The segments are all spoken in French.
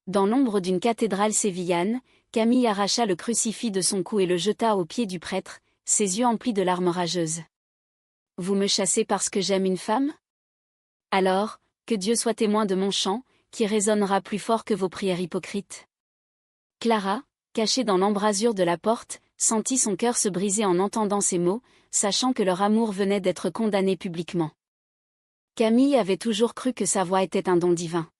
Dans l'ombre d'une cathédrale sévillane, Camille arracha le crucifix de son cou et le jeta aux pieds du prêtre, ses yeux emplis de larmes rageuses. « Vous me chassez parce que j'aime une femme ? Alors, que Dieu soit témoin de mon chant, qui résonnera plus fort que vos prières hypocrites. » Clara, cachée dans l'embrasure de la porte, sentit son cœur se briser en entendant ces mots, sachant que leur amour venait d'être condamné publiquement. Camille avait toujours cru que sa voix était un don divin.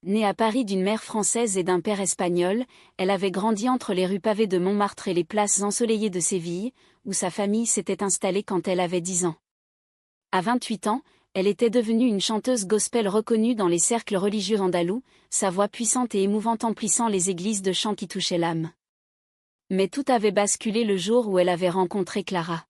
Née à Paris d'une mère française et d'un père espagnol, elle avait grandi entre les rues pavées de Montmartre et les places ensoleillées de Séville, où sa famille s'était installée quand elle avait 10 ans. À 28 ans, elle était devenue une chanteuse gospel reconnue dans les cercles religieux andalous, sa voix puissante et émouvante emplissant les églises de chants qui touchaient l'âme. Mais tout avait basculé le jour où elle avait rencontré Clara.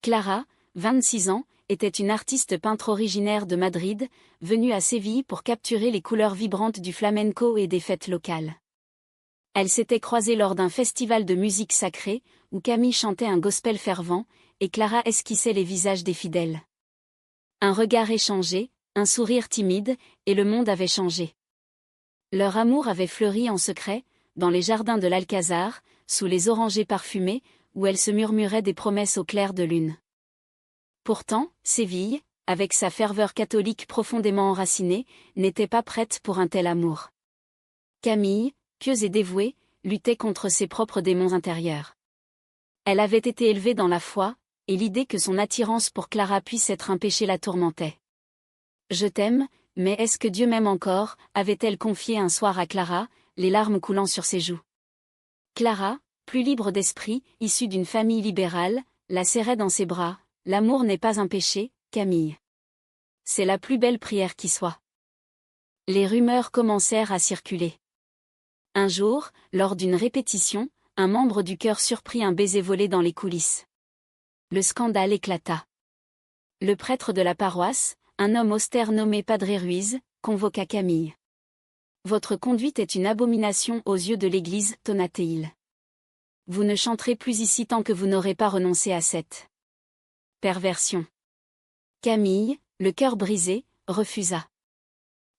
Clara, 26 ans, était une artiste peintre originaire de Madrid, venue à Séville pour capturer les couleurs vibrantes du flamenco et des fêtes locales. Elle s'était croisée lors d'un festival de musique sacrée, où Camille chantait un gospel fervent, et Clara esquissait les visages des fidèles. Un regard échangé, un sourire timide, et le monde avait changé. Leur amour avait fleuri en secret, dans les jardins de l'Alcazar, sous les orangers parfumés, où elles se murmuraient des promesses au clair de lune. Pourtant, Séville, avec sa ferveur catholique profondément enracinée, n'était pas prête pour un tel amour. Camille, pieuse et dévouée, luttait contre ses propres démons intérieurs. Elle avait été élevée dans la foi, et l'idée que son attirance pour Clara puisse être un péché la tourmentait. « Je t'aime, mais est-ce que Dieu m'aime encore ?» avait-elle confié un soir à Clara, les larmes coulant sur ses joues. Clara, plus libre d'esprit, issue d'une famille libérale, la serrait dans ses bras. « L'amour n'est pas un péché, Camille. C'est la plus belle prière qui soit. » Les rumeurs commencèrent à circuler. Un jour, lors d'une répétition, un membre du chœur surprit un baiser volé dans les coulisses. Le scandale éclata. Le prêtre de la paroisse, un homme austère nommé Padre Ruiz, convoqua Camille. « Votre conduite est une abomination aux yeux de l'Église, » tonna-t-il. « Vous ne chanterez plus ici tant que vous n'aurez pas renoncé à cette perversion. » Camille, le cœur brisé, refusa.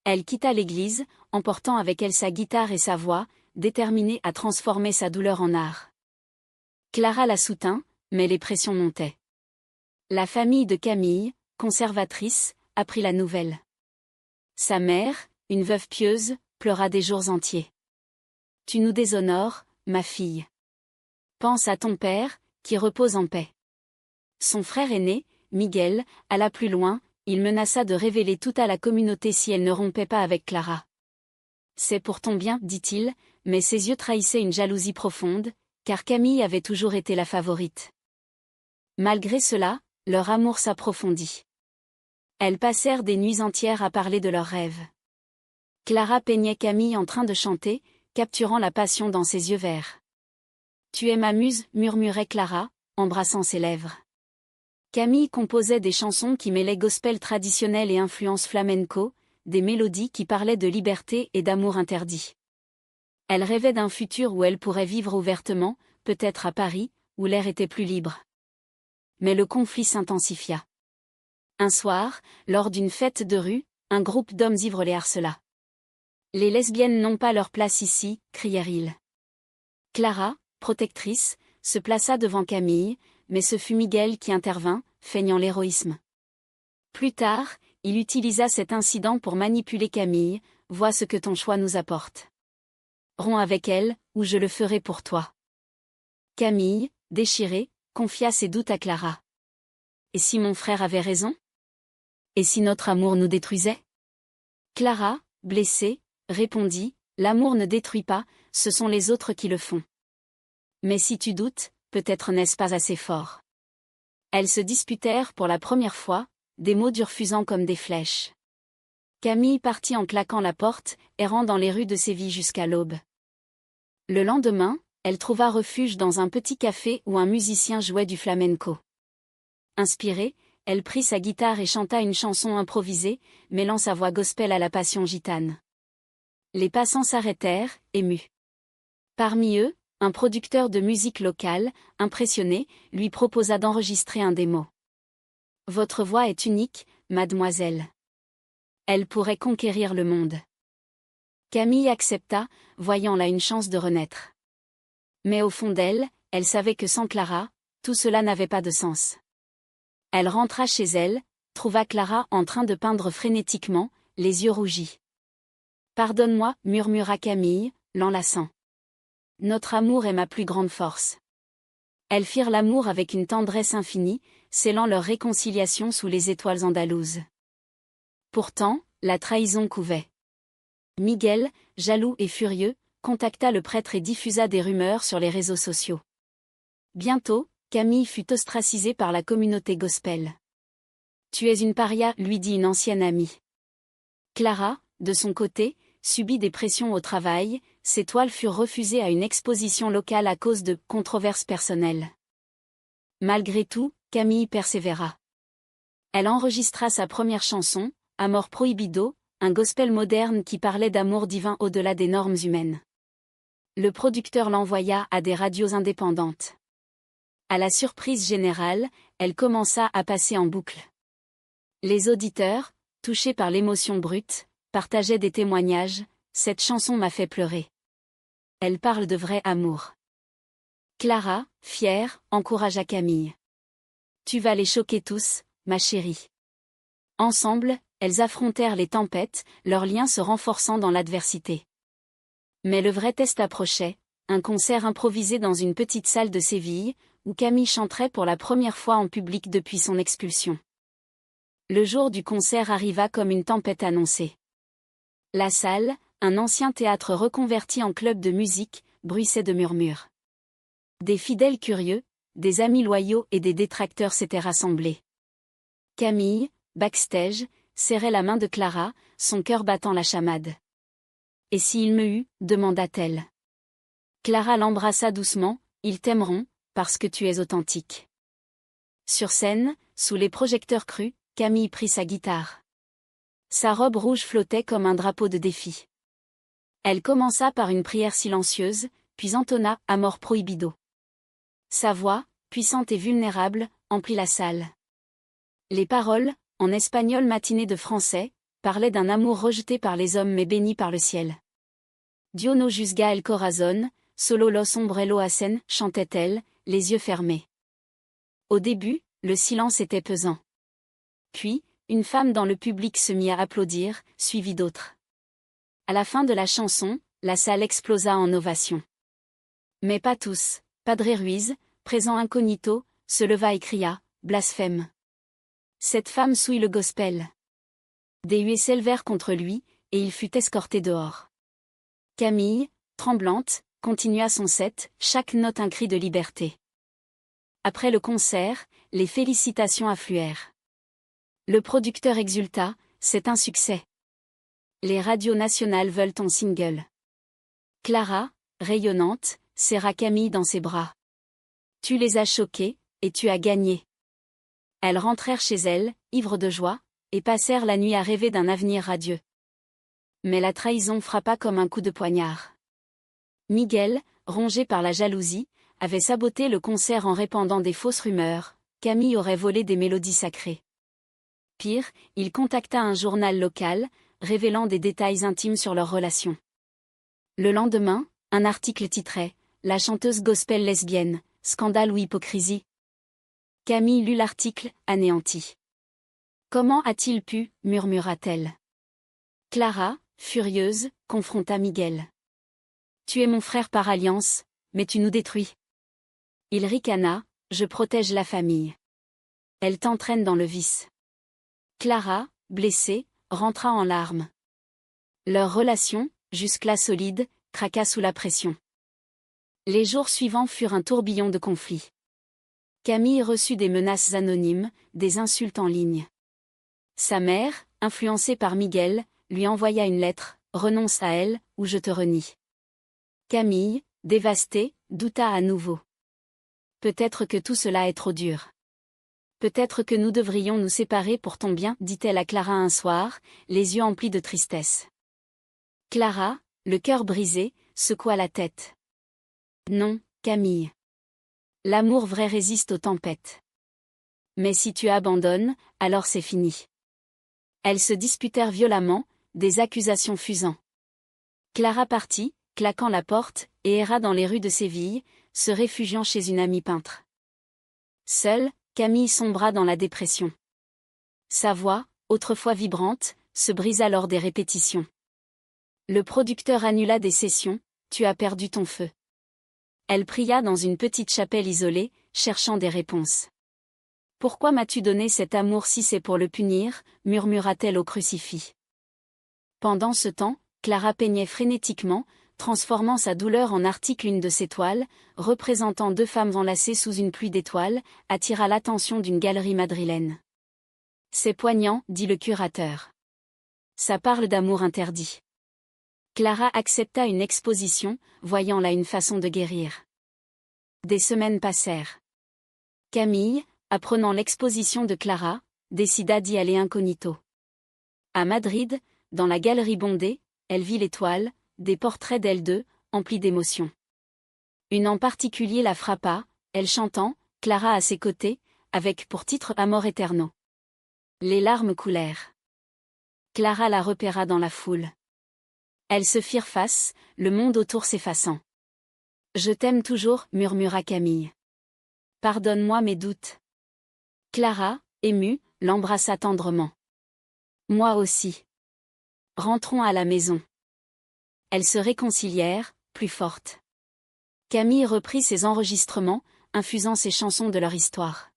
Elle quitta l'église, emportant avec elle sa guitare et sa voix, déterminée à transformer sa douleur en art. Clara la soutint, mais les pressions montaient. La famille de Camille, conservatrice, apprit la nouvelle. Sa mère, une veuve pieuse, pleura des jours entiers. « Tu nous déshonores, ma fille. Pense à ton père, qui repose en paix. » Son frère aîné, Miguel, alla plus loin, il menaça de révéler tout à la communauté si elle ne rompait pas avec Clara. « C'est pour ton bien, dit-il, mais ses yeux trahissaient une jalousie profonde, car Camille avait toujours été la favorite. Malgré cela, leur amour s'approfondit. Elles passèrent des nuits entières à parler de leurs rêves. Clara peignait Camille en train de chanter, capturant la passion dans ses yeux verts. « Tu es ma muse, » murmurait Clara, embrassant ses lèvres. Camille composait des chansons qui mêlaient gospel traditionnel et influence flamenco, des mélodies qui parlaient de liberté et d'amour interdit. Elle rêvait d'un futur où elle pourrait vivre ouvertement, peut-être à Paris, où l'air était plus libre. Mais le conflit s'intensifia. Un soir, lors d'une fête de rue, un groupe d'hommes ivres les harcela. « Les lesbiennes n'ont pas leur place ici », crièrent-ils. Clara, protectrice, se plaça devant Camille, mais ce fut Miguel qui intervint, feignant l'héroïsme. Plus tard, il utilisa cet incident pour manipuler Camille. « Vois ce que ton choix nous apporte. Romps avec elle, ou je le ferai pour toi. » Camille, déchirée, confia ses doutes à Clara. « Et si mon frère avait raison ? Et si notre amour nous détruisait ? » Clara, blessée, répondit, « L'amour ne détruit pas, ce sont les autres qui le font. Mais si tu doutes, peut-être n'est-ce pas assez fort. » Elles se disputèrent pour la première fois, des mots durs fusant comme des flèches. Camille partit en claquant la porte, errant dans les rues de Séville jusqu'à l'aube. Le lendemain, elle trouva refuge dans un petit café où un musicien jouait du flamenco. Inspirée, elle prit sa guitare et chanta une chanson improvisée, mêlant sa voix gospel à la passion gitane. Les passants s'arrêtèrent, émus. Parmi eux, un producteur de musique locale, impressionné, lui proposa d'enregistrer un démo. « Votre voix est unique, mademoiselle. Elle pourrait conquérir le monde. » Camille accepta, voyant là une chance de renaître. Mais au fond d'elle, elle savait que sans Clara, tout cela n'avait pas de sens. Elle rentra chez elle, trouva Clara en train de peindre frénétiquement, les yeux rougis. « Pardonne-moi, murmura Camille, l'enlaçant. Notre amour est ma plus grande force. » Elles firent l'amour avec une tendresse infinie, scellant leur réconciliation sous les étoiles andalouses. Pourtant, la trahison couvait. Miguel, jaloux et furieux, contacta le prêtre et diffusa des rumeurs sur les réseaux sociaux. Bientôt, Camille fut ostracisée par la communauté gospel. « Tu es une paria », lui dit une ancienne amie. Clara, de son côté, subit des pressions au travail, ses toiles furent refusées à une exposition locale à cause de controverses personnelles. Malgré tout, Camille persévéra. Elle enregistra sa première chanson, Amor Prohibido, un gospel moderne qui parlait d'amour divin au-delà des normes humaines. Le producteur l'envoya à des radios indépendantes. À la surprise générale, elle commença à passer en boucle. Les auditeurs, touchés par l'émotion brute, partageaient des témoignages. « Cette chanson m'a fait pleurer. Elle parle de vrai amour. » Clara, fière, encouragea Camille. « Tu vas les choquer tous, ma chérie. » Ensemble, elles affrontèrent les tempêtes, leurs liens se renforçant dans l'adversité. Mais le vrai test approchait, un concert improvisé dans une petite salle de Séville, où Camille chanterait pour la première fois en public depuis son expulsion. Le jour du concert arriva comme une tempête annoncée. La salle, un ancien théâtre reconverti en club de musique, bruissait de murmures. Des fidèles curieux, des amis loyaux et des détracteurs s'étaient rassemblés. Camille, backstage, serrait la main de Clara, son cœur battant la chamade. « Et s'il me eut ?» demanda-t-elle. Clara l'embrassa doucement, « Ils t'aimeront, parce que tu es authentique. » Sur scène, sous les projecteurs crus, Camille prit sa guitare. Sa robe rouge flottait comme un drapeau de défi. Elle commença par une prière silencieuse, puis entonna « Amor Prohibido ». Sa voix, puissante et vulnérable, emplit la salle. Les paroles, en espagnol matiné de français, parlaient d'un amour rejeté par les hommes mais béni par le ciel. « Dios no juzga el corazón, solo los hombres lo hacen » chantait-elle, les yeux fermés. Au début, le silence était pesant. Puis, une femme dans le public se mit à applaudir, suivie d'autres. À la fin de la chanson, la salle explosa en ovations. Mais pas tous. Padre Ruiz, présent incognito, se leva et cria « Blasphème !» Cette femme souille le gospel. Des huées s'élevèrent contre lui, et il fut escorté dehors. Camille, tremblante, continua son set, chaque note un cri de liberté. Après le concert, les félicitations affluèrent. Le producteur exulta, « C'est un succès. Les radios nationales veulent ton single. » Clara, rayonnante, serra Camille dans ses bras. « Tu les as choqués, et tu as gagné. » Elles rentrèrent chez elles, ivres de joie, et passèrent la nuit à rêver d'un avenir radieux. Mais la trahison frappa comme un coup de poignard. Miguel, rongé par la jalousie, avait saboté le concert en répandant des fausses rumeurs. Camille aurait volé des mélodies sacrées. Pire, il contacta un journal local, révélant des détails intimes sur leur relation. Le lendemain, un article titrait « La chanteuse gospel lesbienne, scandale ou hypocrisie ?» Camille lut l'article, anéanti. « Comment a-t-il pu ?» murmura-t-elle. Clara, furieuse, confronta Miguel. « Tu es mon frère par alliance, mais tu nous détruis. » Il ricana, « Je protège la famille. » Elle t'entraîne dans le vice. Clara, blessée, rentra en larmes. Leur relation, jusque-là solide, craqua sous la pression. Les jours suivants furent un tourbillon de conflits. Camille reçut des menaces anonymes, des insultes en ligne. Sa mère, influencée par Miguel, lui envoya une lettre, « Renonce à elle, ou je te renie. » Camille, dévastée, douta à nouveau. « Peut-être que tout cela est trop dur. Peut-être que nous devrions nous séparer pour ton bien, dit-elle à Clara un soir, les yeux emplis de tristesse. Clara, le cœur brisé, secoua la tête. Non, Camille. L'amour vrai résiste aux tempêtes. Mais si tu abandonnes, alors c'est fini. Elles se disputèrent violemment, des accusations fusant. Clara partit, claquant la porte, et erra dans les rues de Séville, se réfugiant chez une amie peintre. Seule, Camille sombra dans la dépression. Sa voix, autrefois vibrante, se brisa lors des répétitions. Le producteur annula des sessions, « Tu as perdu ton feu ». Elle pria dans une petite chapelle isolée, cherchant des réponses. « Pourquoi m'as-tu donné cet amour si c'est pour le punir » murmura-t-elle au crucifix. Pendant ce temps, Clara peignait frénétiquement, transformant sa douleur en article. Une de ses toiles, représentant deux femmes enlacées sous une pluie d'étoiles, attira l'attention d'une galerie madrilène. « C'est poignant, dit le curateur. Ça parle d'amour interdit. » Clara accepta une exposition, voyant là une façon de guérir. Des semaines passèrent. Camille, apprenant l'exposition de Clara, décida d'y aller incognito. À Madrid, dans la galerie bondée, elle vit les toiles, des portraits d'elles deux, emplis d'émotions. Une en particulier la frappa, elle chantant, Clara à ses côtés, avec pour titre Amor Eterno. Les larmes coulèrent. Clara la repéra dans la foule. Elles se firent face, le monde autour s'effaçant. « Je t'aime toujours, » murmura Camille. « Pardonne-moi mes doutes. » Clara, émue, l'embrassa tendrement. « Moi aussi. Rentrons à la maison. » Elles se réconcilièrent, plus fortes. Camille reprit ses enregistrements, infusant ses chansons de leur histoire.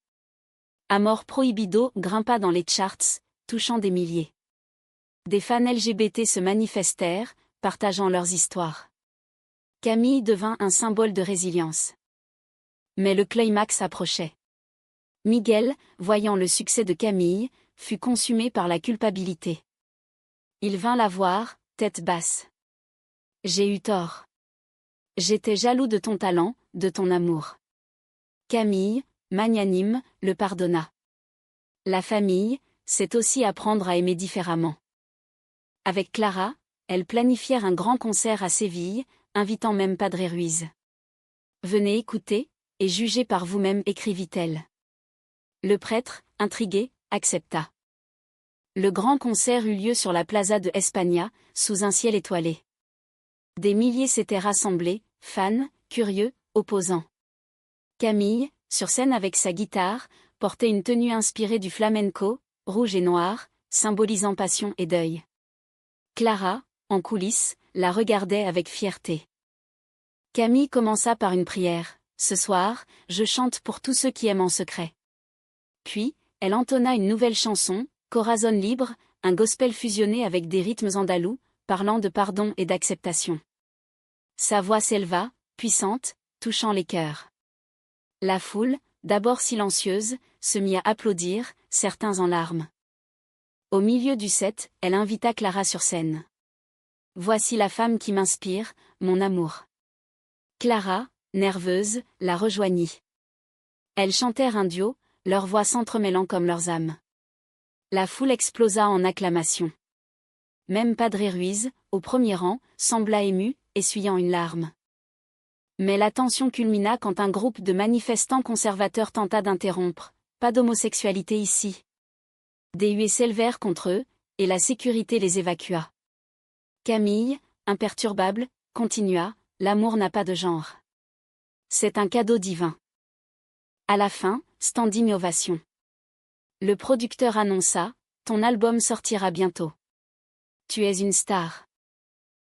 Amor Prohibido grimpa dans les charts, touchant des milliers. Des fans LGBT se manifestèrent, partageant leurs histoires. Camille devint un symbole de résilience. Mais le climax approchait. Miguel, voyant le succès de Camille, fut consumé par la culpabilité. Il vint la voir, tête basse. « J'ai eu tort. J'étais jaloux de ton talent, de ton amour. » Camille, magnanime, le pardonna. La famille, c'est aussi apprendre à aimer différemment. Avec Clara, elles planifièrent un grand concert à Séville, invitant même Padre Ruiz. « Venez écouter, et jugez par vous-même » écrivit-elle. Le prêtre, intrigué, accepta. Le grand concert eut lieu sur la Plaza de España, sous un ciel étoilé. Des milliers s'étaient rassemblés, fans, curieux, opposants. Camille, sur scène avec sa guitare, portait une tenue inspirée du flamenco, rouge et noir, symbolisant passion et deuil. Clara, en coulisses, la regardait avec fierté. Camille commença par une prière. « Ce soir, je chante pour tous ceux qui aiment en secret. » Puis, elle entonna une nouvelle chanson, Corazon libre, un gospel fusionné avec des rythmes andalous, parlant de pardon et d'acceptation. Sa voix s'éleva, puissante, touchant les cœurs. La foule, d'abord silencieuse, se mit à applaudir, certains en larmes. Au milieu du set, elle invita Clara sur scène. « Voici la femme qui m'inspire, mon amour. » Clara, nerveuse, la rejoignit. Elles chantèrent un duo, leurs voix s'entremêlant comme leurs âmes. La foule explosa en acclamations. Même Padre Ruiz, au premier rang, sembla ému, essuyant une larme. Mais la tension culmina quand un groupe de manifestants conservateurs tenta d'interrompre. « Pas d'homosexualité ici. » Des huées s'élevèrent contre eux, et la sécurité les évacua. Camille, imperturbable, continua, « L'amour n'a pas de genre. C'est un cadeau divin. » À la fin, standing ovation. Le producteur annonça, « Ton album sortira bientôt. Tu es une star. »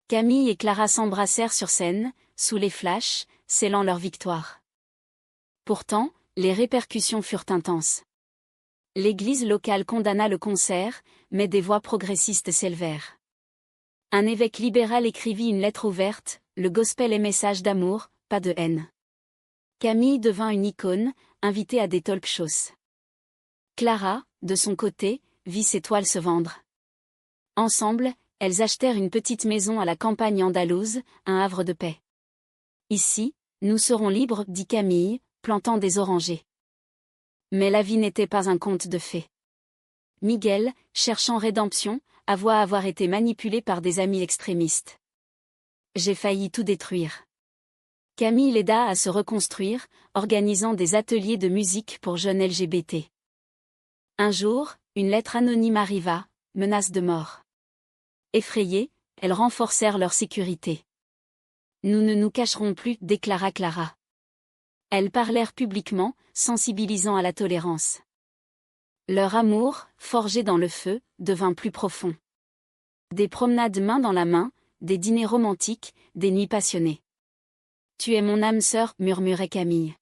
Camille et Clara s'embrassèrent sur scène, sous les flashs, scellant leur victoire. Pourtant, les répercussions furent intenses. L'église locale condamna le concert, mais des voix progressistes s'élevèrent. Un évêque libéral écrivit une lettre ouverte, « Le gospel est message d'amour, pas de haine. » Camille devint une icône, invitée à des talk shows. Clara, de son côté, vit ses toiles se vendre. Ensemble, elles achetèrent une petite maison à la campagne andalouse, un havre de paix. « Ici, nous serons libres, » dit Camille, plantant des orangers. Mais la vie n'était pas un conte de fées. Miguel, cherchant rédemption, avoua avoir été manipulé par des amis extrémistes. « J'ai failli tout détruire. » Camille l'aida à se reconstruire, organisant des ateliers de musique pour jeunes LGBT. Un jour, une lettre anonyme arriva, menace de mort. Effrayée, elles renforcèrent leur sécurité. Nous ne nous cacherons plus, déclara Clara. Elles parlèrent publiquement, sensibilisant à la tolérance. Leur amour, forgé dans le feu, devint plus profond. Des promenades main dans la main, des dîners romantiques, des nuits passionnées. « Tu es mon âme sœur » murmurait Camille.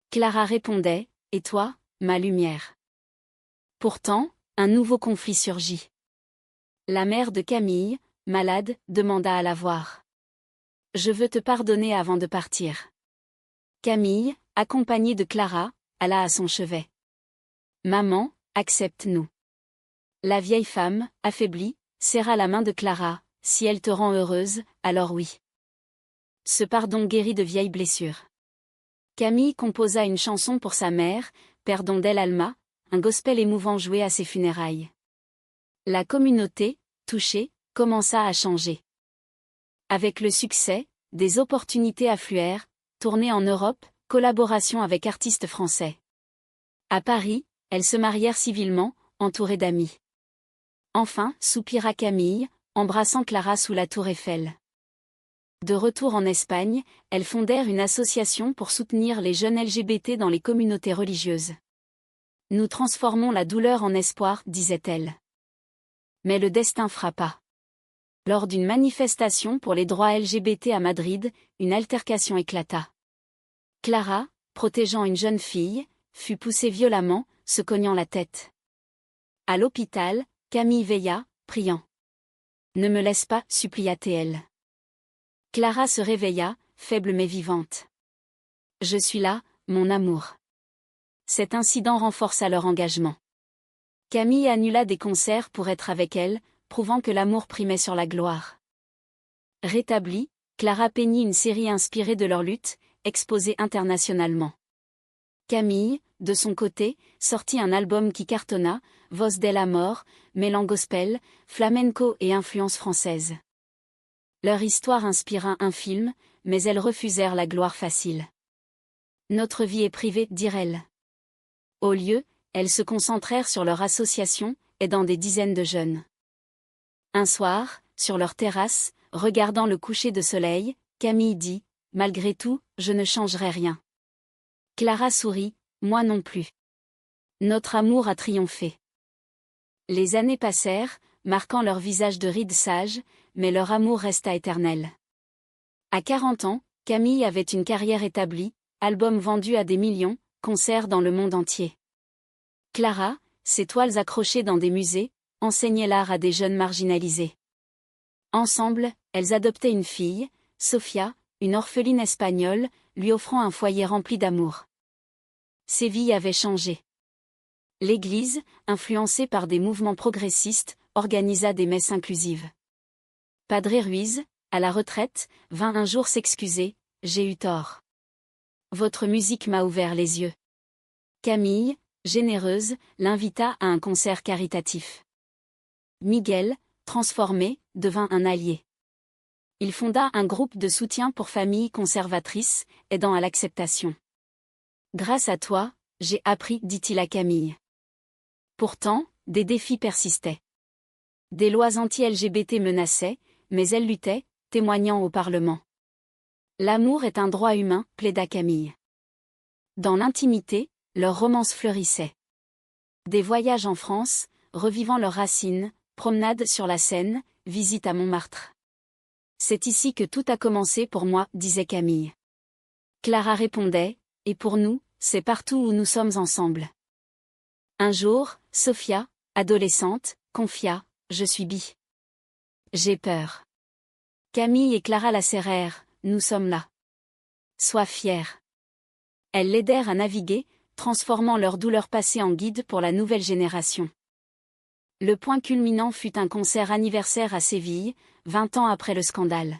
Clara répondait « Et toi, ma lumière ?» Pourtant, un nouveau conflit surgit. La mère de Camille, malade, demanda à la voir. « Je veux te pardonner avant de partir. » Camille, accompagnée de Clara, alla à son chevet. « Maman, accepte-nous. » La vieille femme, affaiblie, serra la main de Clara. « Si elle te rend heureuse, alors oui. » Ce pardon guérit de vieilles blessures. Camille composa une chanson pour sa mère, Perdon d'elle Alma, un gospel émouvant joué à ses funérailles. La communauté, touchée, commença à changer. Avec le succès, des opportunités affluèrent, tournées en Europe, collaboration avec artistes français. À Paris, elles se marièrent civilement, entourées d'amis. Enfin, soupira Camille, embrassant Clara sous la tour Eiffel. De retour en Espagne, elles fondèrent une association pour soutenir les jeunes LGBT dans les communautés religieuses. « Nous transformons la douleur en espoir », disait-elle. Mais le destin frappa. Lors d'une manifestation pour les droits LGBT à Madrid, une altercation éclata. Clara, protégeant une jeune fille, fut poussée violemment, se cognant la tête. À l'hôpital, Camille veilla, priant. « Ne me laisse pas » supplia-t-elle. Clara se réveilla, faible mais vivante. « Je suis là, mon amour. » Cet incident renforça leur engagement. Camille annula des concerts pour être avec elle, prouvant que l'amour primait sur la gloire. Rétablie, Clara peignit une série inspirée de leur lutte, exposée internationalement. Camille, de son côté, sortit un album qui cartonna, Voz del Amor, mêlant gospel, flamenco et influence française. Leur histoire inspira un film, mais elles refusèrent la gloire facile. « Notre vie est privée » dirent-elles. Au lieu, elles se concentrèrent sur leur association, aidant des dizaines de jeunes. Un soir, sur leur terrasse, regardant le coucher de soleil, Camille dit « Malgré tout, je ne changerai rien. » Clara sourit « Moi non plus. » Notre amour a triomphé. Les années passèrent, marquant leur visage de rides sages, mais leur amour resta éternel. À 40 ans, Camille avait une carrière établie, albums vendus à des millions, concerts dans le monde entier. Clara, ses toiles accrochées dans des musées, enseignait l'art à des jeunes marginalisés. Ensemble, elles adoptaient une fille, Sofia, une orpheline espagnole, lui offrant un foyer rempli d'amour. Ses vies avaient changé. L'Église, influencée par des mouvements progressistes, organisa des messes inclusives. Padre Ruiz, à la retraite, vint un jour s'excuser « J'ai eu tort. Votre musique m'a ouvert les yeux. » Camille, généreuse, l'invita à un concert caritatif. Miguel, transformé, devint un allié. Il fonda un groupe de soutien pour familles conservatrices, aidant à l'acceptation. « Grâce à toi, j'ai appris » dit-il à Camille. Pourtant, des défis persistaient. Des lois anti-LGBT menaçaient, mais elle luttait, témoignant au Parlement. « L'amour est un droit humain » plaida Camille. Dans l'intimité, leur romance fleurissait. Des voyages en France, revivant leurs racines, promenades sur la Seine, visites à Montmartre. « C'est ici que tout a commencé pour moi » disait Camille. Clara répondait « Et pour nous, c'est partout où nous sommes ensemble. » Un jour, Sofia, adolescente, confia « Je suis bi. J'ai peur. » Camille et Clara la serrèrent « Nous sommes là. Sois fière. » Elles l'aidèrent à naviguer, transformant leur douleur passée en guide pour la nouvelle génération. Le point culminant fut un concert anniversaire à Séville, 20 ans après le scandale.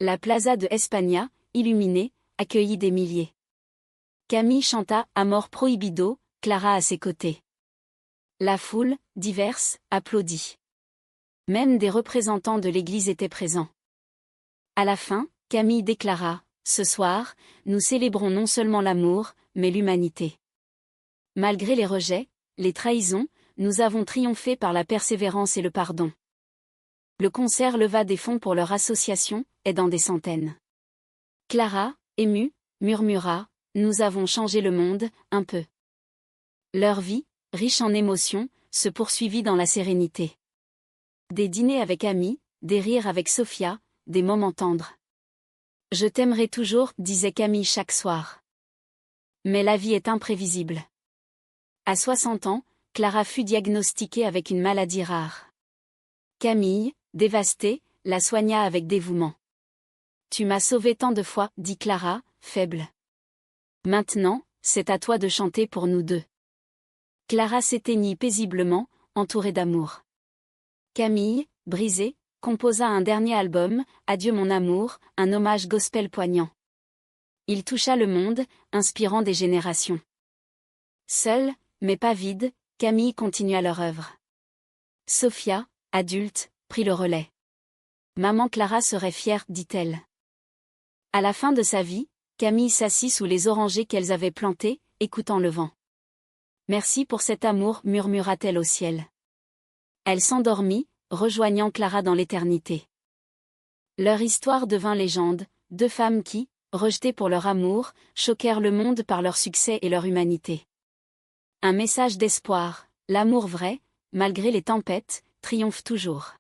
La plaza de España, illuminée, accueillit des milliers. Camille chanta « Amor prohibido », Clara à ses côtés. La foule, diverse, applaudit. Même des représentants de l'Église étaient présents. À la fin, Camille déclara « Ce soir, nous célébrons non seulement l'amour, mais l'humanité. Malgré les rejets, les trahisons, nous avons triomphé par la persévérance et le pardon. » Le concert leva des fonds pour leur association, aidant des centaines. Clara, émue, murmura, « Nous avons changé le monde, un peu. » Leur vie, riche en émotions, se poursuivit dans la sérénité. Des dîners avec amis, des rires avec Sophia, des moments tendres. « Je t'aimerai toujours », disait Camille chaque soir. Mais la vie est imprévisible. À 60 ans, Clara fut diagnostiquée avec une maladie rare. Camille, dévastée, la soigna avec dévouement. « Tu m'as sauvée tant de fois », dit Clara, faible. « Maintenant, c'est à toi de chanter pour nous deux. » Clara s'éteignit paisiblement, entourée d'amour. Camille, brisée, composa un dernier album, « Adieu mon amour », un hommage gospel poignant. Il toucha le monde, inspirant des générations. Seule, mais pas vide, Camille continua leur œuvre. Sophia, adulte, prit le relais. Maman Clara serait fière, dit-elle. À la fin de sa vie, Camille s'assit sous les orangers qu'elles avaient plantés, écoutant le vent. « Merci pour cet amour », murmura-t-elle au ciel. Elle s'endormit, rejoignant Clara dans l'éternité. Leur histoire devint légende, deux femmes qui, rejetées pour leur amour, choquèrent le monde par leur succès et leur humanité. Un message d'espoir, l'amour vrai, malgré les tempêtes, triomphe toujours.